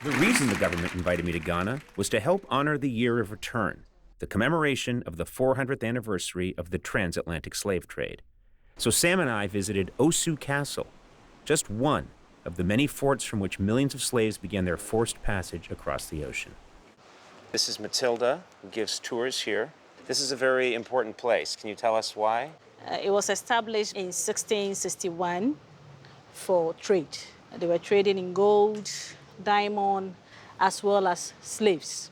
The reason the government invited me to Ghana was to help honor the year of return, the commemoration of the 400th anniversary of the transatlantic slave trade. So Sam and I visited Osu Castle, just one of the many forts from which millions of slaves began their forced passage across the ocean. This is Matilda, who gives tours here. This is a very important place. Can you tell us why? It was established in 1661 for trade. They were trading in gold, diamond, as well as slaves.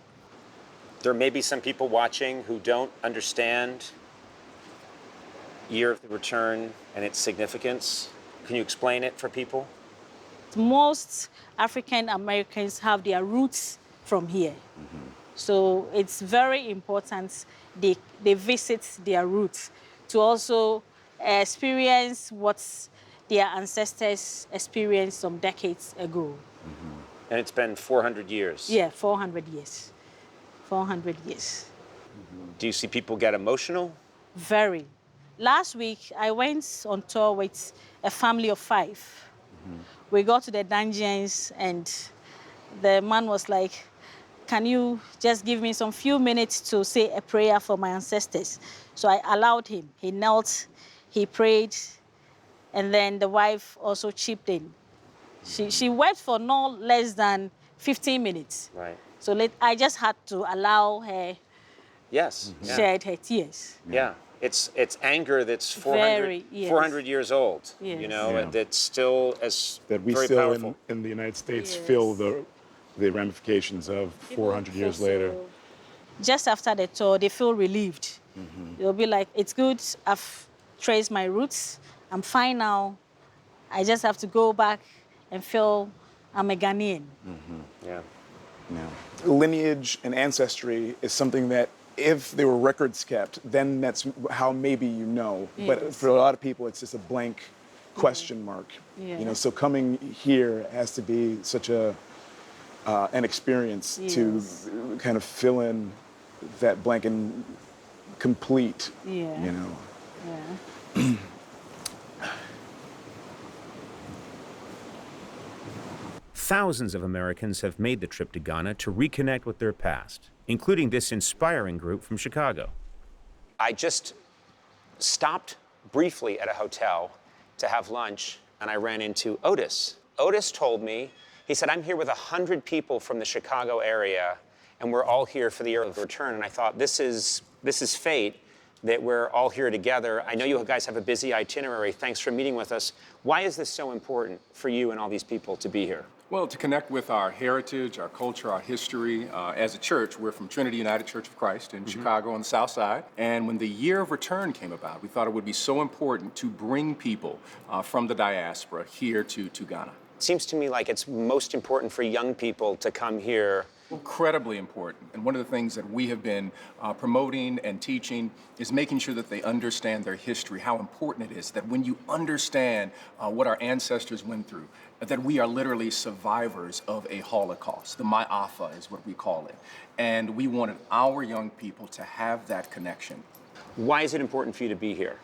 There may be some people watching who don't understand Year of the Return and its significance. Can you explain it for people? Most African Americans have their roots from here. So it's very important they visit their roots to also experience what their ancestors experienced some decades ago. And it's been 400 years. Yeah, 400 years. 400 years. Do you see people get emotional? Very. Last week, I went on tour with a family of 5. We got to the dungeons, and the man was like, can you just give me some few minutes to say a prayer for my ancestors? So I allowed him. He knelt, he prayed, and then the wife also chipped in. She wept for no less than 15 minutes. Right. So I just had to allow her Yes. shed her tears. Yeah. It's anger that's 400 years old, Yes. you know, that's still that we very still powerful. in the United States feel the ramifications of 400 years later. Just after the tour, they feel relieved. They'll be like, it's good, I've traced my roots, I'm fine now. I just have to go back and feel I'm a Ghanaian. Yeah. Lineage and ancestry is something that if there were records kept, then that's how maybe you know. But for a lot of people, it's just a blank question mark. You know, so coming here has to be such an experience to kind of fill in that blank and complete. You know. Thousands of Americans have made the trip to Ghana to reconnect with their past, including this inspiring group from Chicago. I just stopped briefly at a hotel to have lunch, and I ran into Otis. Otis told me, he said, I'm here with 100 people from the Chicago area, and we're all here for the Year of Return. And I thought, this is fate, that we're all here together. I know you guys have a busy itinerary. Thanks for meeting with us. Why is this so important for you and all these people to be here? Well, to connect with our heritage, our culture, our history. As a church, we're from Trinity United Church of Christ in Chicago on the South Side. And when the Year of Return came about, we thought it would be so important to bring people from the diaspora here to Ghana. It seems to me like it's most important for young people to come here. Incredibly important. And one of the things that we have been promoting and teaching is making sure that they understand their history, how important it is that when you understand what our ancestors went through, that we are literally survivors of a Holocaust. The Ma'afa is what we call it. And we wanted our young people to have that connection. Why is it important for you to be here?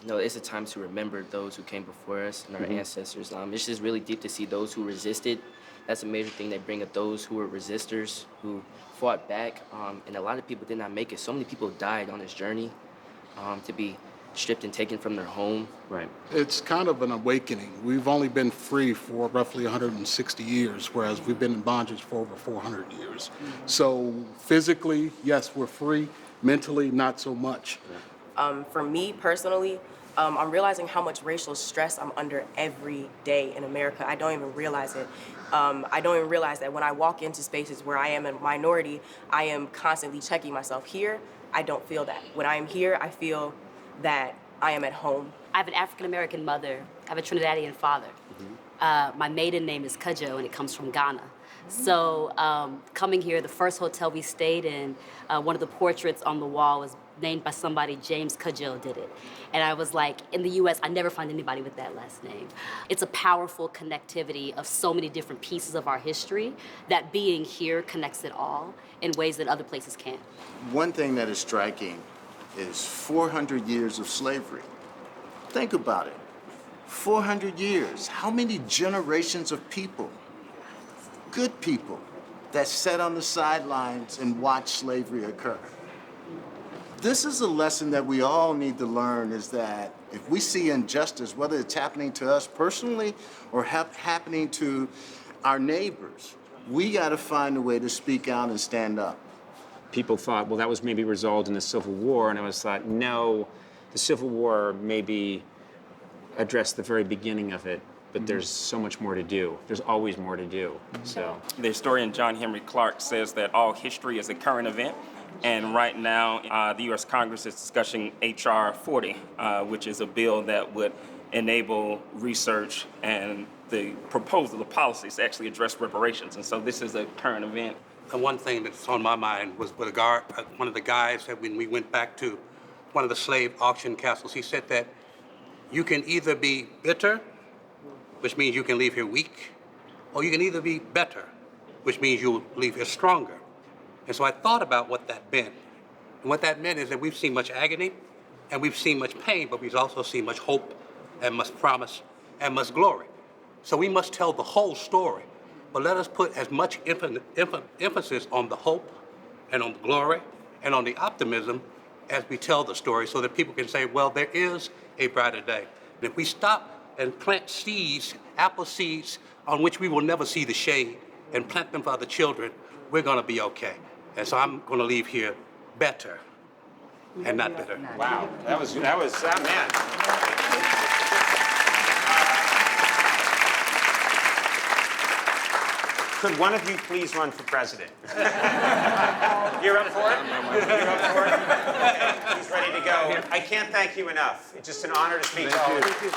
You know, it's a time to remember those who came before us and our ancestors. It's just really deep to see those who resisted. That's a major thing they bring up, those who were resistors, who fought back. And a lot of people did not make it. So many people died on this journey to be stripped and taken from their home. Right. It's kind of an awakening. We've only been free for roughly 160 years, whereas we've been in bondage for over 400 years. So physically, yes, we're free. Mentally, not so much. For me personally, I'm realizing how much racial stress I'm under every day in America. I don't even realize it. I don't even realize that when I walk into spaces where I am a minority, I am constantly checking myself. Here, I don't feel that. When I am here, I feel that I am at home. I have an African-American mother. I have a Trinidadian father. My maiden name is Cudjoe, and it comes from Ghana. So coming here, the first hotel we stayed in, one of the portraits on the wall was named by somebody, James Cudjoe did it. And I was like, in the US, I never find anybody with that last name. It's a powerful connectivity of so many different pieces of our history that being here connects it all in ways that other places can't. One thing that is striking is 400 years of slavery. Think about it. 400 years. How many generations of people good people that sat on the sidelines and watched slavery occur. This is a lesson that we all need to learn, is that if we see injustice, whether it's happening to us personally or happening to our neighbors, we got to find a way to speak out and stand up. People thought, well, that was maybe resolved in the Civil War, and I was thought, no, the Civil War maybe addressed the very beginning of it, but there's so much more to do. There's always more to do, so. The historian John Henry Clark says that all history is a current event, and right now the U.S. Congress is discussing H.R. 40, which is a bill that would enable research and the proposal of policies to actually address reparations, and so this is a current event. And one thing that's on my mind was with one of the guys that when we went back to one of the slave auction castles, he said that you can either be bitter, which means you can leave here weak, or you can either be better, which means you'll leave here stronger. And so I thought about what that meant. And what that meant is that we've seen much agony, and we've seen much pain, but we've also seen much hope, and much promise, and much glory. So we must tell the whole story. But let us put as much emphasis on the hope and on the glory and on the optimism as we tell the story, so that people can say, well, there is a brighter day. And if we stop and plant seeds, apple seeds, on which we will never see the shade, and plant them for other children, we're gonna be okay. And so I'm gonna leave here better and not bitter. Wow, that was man. Could one of you please run for president? You're up for it? You're up for it? Okay, he's ready to go. I can't thank you enough. It's just an honor to speak to all of you.